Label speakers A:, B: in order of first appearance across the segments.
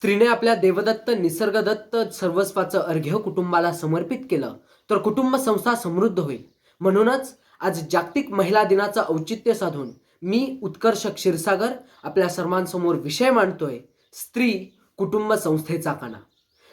A: स्त्रीने आपल्या देवदत्त निसर्गदत्त सर्वस्वाचं अर्घ्य कुटुंबाला समर्पित केलं तर कुटुंब संस्था समृद्ध होईल. म्हणूनच आज जागतिक महिला दिनाचं औचित्य साधून मी उत्कर्ष क्षीरसागर आपल्या सर्वांसमोर विषय मांडतोय. स्त्री कुटुंब संस्थेचा कणा.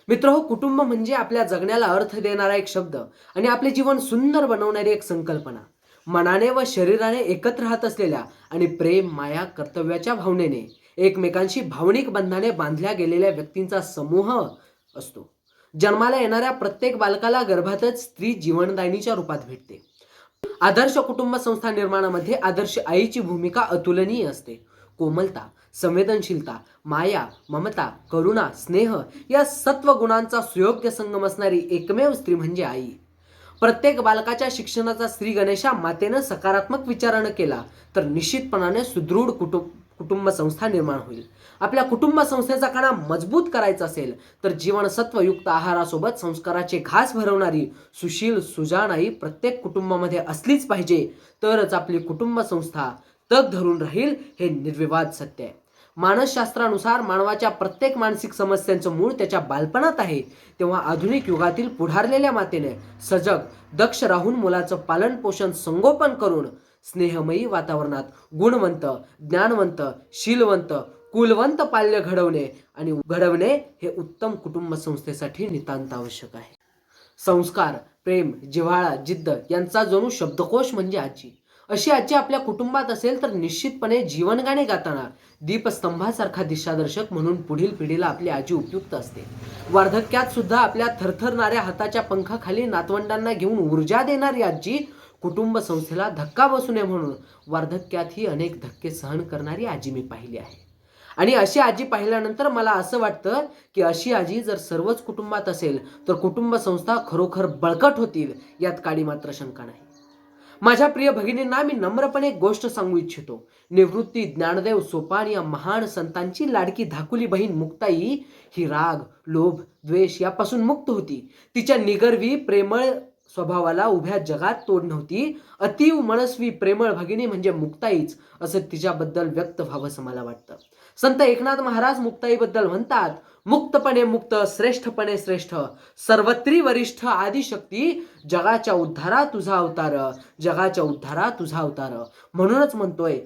A: मित्रहो, कुटुंब म्हणजे आपल्या जगण्याला अर्थ देणारा एक शब्द आणि आपले जीवन सुंदर बनवणारी एक संकल्पना. मनाने व शरीराने एकत्र राहत असलेल्या आणि प्रेम, माया, कर्तव्याच्या भावनेने एकमेकांशी भावनिक बंधाने बांधल्या गेलेल्या व्यक्तींचा समूह असतो. जन्माला येणाऱ्या प्रत्येक बालकाला गर्भातच स्त्री जीवनदायिनीच्या रूपात भेटते. आदर्श कुटुंब संस्था निर्माणामध्ये आदर्श आईची भूमिका अतुलनीय असते. कोमलता, संवेदनशीलता, माया, ममता, करुणा, स्नेह या सत्व गुणांचा सुयोग्य संगम असणारी एकमेव स्त्री म्हणजे आई. प्रत्येक बालकाच्या शिक्षणाचा श्री गणेशा मातेनं सकारात्मक विचारानं केला तर निश्चितपणाने सुदृढ कुटुंब संस्था निर्माण होईल. आपल्या कुटुंब संस्थेचा कणा मजबूत करायचा असेल तर जीवनसत्वयुक्त आहारासोबत संस्काराचे घास भरवणारी सुशील सुजाण आई प्रत्येक कुटुंबामध्ये असलीच पाहिजे. तरच आपली कुटुंब संस्था तग धरून राहील, हे निर्विवाद सत्य आहे. मानसशास्त्रानुसार मानवाच्या प्रत्येक मानसिक समस्यांचं मूळ त्याच्या बालपणात आहे. तेव्हा आधुनिक युगातील पुढारलेल्या मातेने सजग दक्ष राहून मुलाचं पालन पोषण संगोपन करून स्नेहमयी वातावरणात गुणवंत, ज्ञानवंत, शीलवंत, कुलवंत पाल्य घडवणे हे उत्तम कुटुंब संस्थेसाठी नितांत आवश्यक आहे. संस्कार, प्रेम, जिव्हाळा, जिद्द यांचा जणू शब्दकोश म्हणजे आजी. अशी आजी आपल्या कुटुंबात असेल तर निश्चितपणे जीवनगाणे गाताना दीपस्तंभासारखा दिशादर्शक म्हणून पुढील पिढीला आपली आजी उपयुक्त असते. वार्धक्यात सुद्धा आपल्या थरथरणाऱ्या हाताच्या पंखाखाली नातवंडांना घेऊन ऊर्जा देणारी आजी कुटुंब संस्थेला धक्का बसू नये म्हणून वार्धक्यातही अनेक धक्के सहन करणारी आजी मी पाहिली आहे. आणि अशी आजी पाहिल्यानंतर मला असं वाटतं की अशी आजी जर सर्वच कुटुंबात असेल तर कुटुंब संस्था खरोखर बळकट होतील, यात काडी मात्र शंका नाही. माझ्या प्रिय भगिनींना मी नम्रपणे एक गोष्ट सांगू इच्छितो. निवृत्ती ज्ञानदेव सोपान या महान संतांची लाडकी धाकुली बहीण मुक्ताई ही राग, लोभ, द्वेष यापासून मुक्त होती. तिच्या निगर्वी प्रेमळ स्वभावाला उभ्या जगात तोड नव्हती. अतीव मनस्वी प्रेमळ भगिनी म्हणजे मुक्ताईच, असं तिच्याबद्दल व्यक्त व्हावंसं मला वाटतं. संत एकनाथ महाराज मुक्ताईबद्दल म्हणतात, मुक्तपणे मुक्त, श्रेष्ठपणे श्रेष्ठ, सर्वत्री वरिष्ठ आदिशक्ती, जगाच्या उद्धारा तुझा अवतार, जगाच्या उद्धारा तुझा अवतार. म्हणूनच म्हणतोय,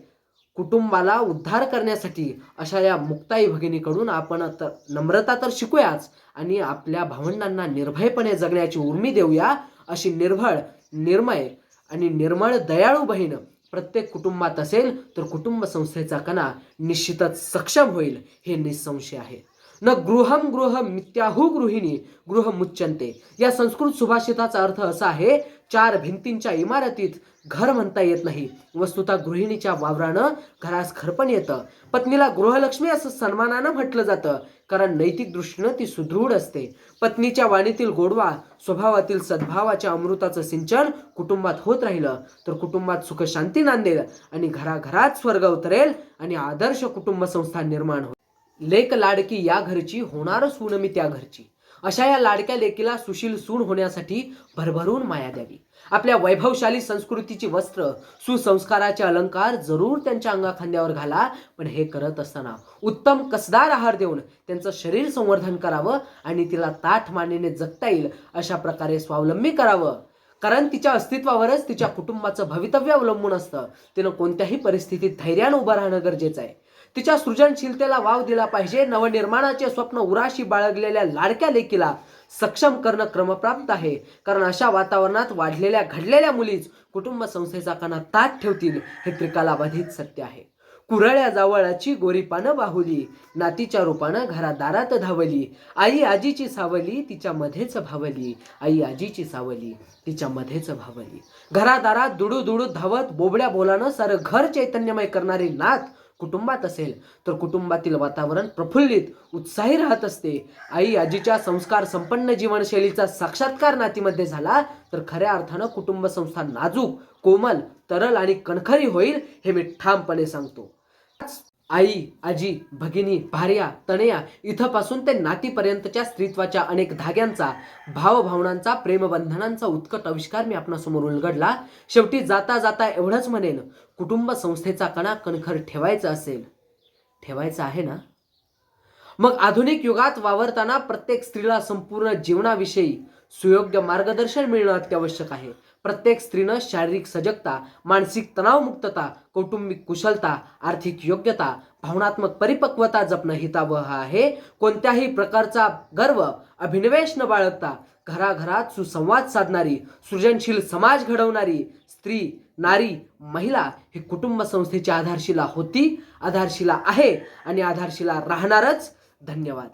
A: कुटुंबाला उद्धार करण्यासाठी अशा या मुक्ताई भगिनीकडून आपण नम्रता तर शिकूयाच आणि आपल्या भावंडांना निर्भयपणे जगण्याची उर्मी देऊया. अशी निर्भळ, निर्मय आणि निर्मळ दयाळू बहीण प्रत्येक कुटुंबात असेल तर कुटुंब संस्थेचा कणा निश्चितच सक्षम होईल, हे निसंशय आहे. न गृहम गृह मित्याहू गृहिणी गृह मुच्यन्ते या संस्कृत सुभाषिताचा अर्थ असा आहे, चार भिंतींच्या इमारतीत घर म्हणता येत नाही. वस्तुतः गृहिणीच्या वावरानं घरास खरपण येतं. पत्नीला गृहलक्ष्मी असं सन्मानानं म्हटलं जातं, कारण नैतिक दृष्टीनं ती सुदृढ असते. पत्नीच्या वाणीतील गोडवा, स्वभावातील सद्भावाच्या अमृताचं सिंचन कुटुंबात होत राहिलं तर कुटुंबात सुख शांती नांदेल आणि घराघरात स्वर्ग उतरेल आणि आदर्श कुटुंब संस्था निर्माण होईल. लेक लाडकी या घरची, होणार सून मी त्या घरची. अशा या लाडक्या लेकीला सुशील सून होण्यासाठी भरभरून माया द्यावी. आपल्या वैभवशाली संस्कृतीची वस्त्र, सुसंस्काराचे अलंकार जरूर त्यांच्या अंगाखांद्यावर घाला, पण हे करत असताना उत्तम कसदार आहार देऊन त्यांचं शरीर संवर्धन करावं आणि तिला ताठ मानेने जगता येईल अशा प्रकारे स्वावलंबी करावं. कारण तिच्या अस्तित्वावरच तिच्या कुटुंबाचं भवितव्य अवलंबून असतं. तिनं कोणत्याही परिस्थितीत धैर्यानं उभं राहणं गरजेचं आहे. तिच्या सृजनशीलतेला वाव दिला पाहिजे. नवनिर्माणाचे स्वप्न उराशी बाळगलेल्या लाडक्या लेकीला सक्षम करणं क्रमप्राप्त आहे. कारण अशा वातावरणात वाढलेल्या घडलेल्या मुलीच कुटुंब संस्थेचा कणा ताट ठेवतील, हे त्रिकालाबाधित सत्य आहे. कुरळ्या जावळाची गोरी पानं बाहुली, नातीच्या रूपानं घरादारात धावली, आई आजीची सावली तिच्या मध्येच भावली, आई आजीची सावली तिच्या मध्येच भावली. घरादारात दुडू दुडू धावत बोबड्या बोलानं सारं घर चैतन्यमय करणारी नात कुटुंबात असेल तर कुटुंबातील वातावरण प्रफुल्लित, उत्साही राहत असते. आई आजीच्या संस्कार संपन्न जीवनशैलीचा साक्षात्कार नातीमध्ये झाला तर खऱ्या अर्थानं कुटुंब संस्था नाजूक, कोमल, तरल आणि कणखरी होईल, हे मी ठामपणे सांगतो. आई, आजी, भगिनी, भार्या, तनया इथपासून ते नातीपर्यंतच्या स्त्रीत्वाच्या अनेक धाग्यांचा, भावभावनांचा, प्रेमबंधनांचा उत्कट आविष्कार मी आपणासमोर उलगडला. शेवटी जाता जाता एवढंच म्हणेन, कुटुंब संस्थेचा कणा कणखर ठेवायचा असेल, ठेवायचा आहे ना? मग आधुनिक युगात वावरताना प्रत्येक स्त्रीला संपूर्ण जीवनाविषयी सुयोग्य मार्गदर्शन मिळणं अत्यावश्यक आहे. प्रत्येक स्त्रीनं शारीरिक सजगता, मानसिक तणावमुक्तता, कौटुंबिक कुशलता, आर्थिक योग्यता, भावनात्मक परिपक्वता जपणं हितावह आहे. कोणत्याही प्रकारचा गर्व, अभिनिवेश न बाळगता घराघरात सुसंवाद साधणारी, सृजनशील समाज घडवणारी स्त्री, नारी, महिला ही कुटुंब संस्थेची आधारशिला होती, आधारशिला आहे आणि आधारशिला राहणारच. धन्यवाद.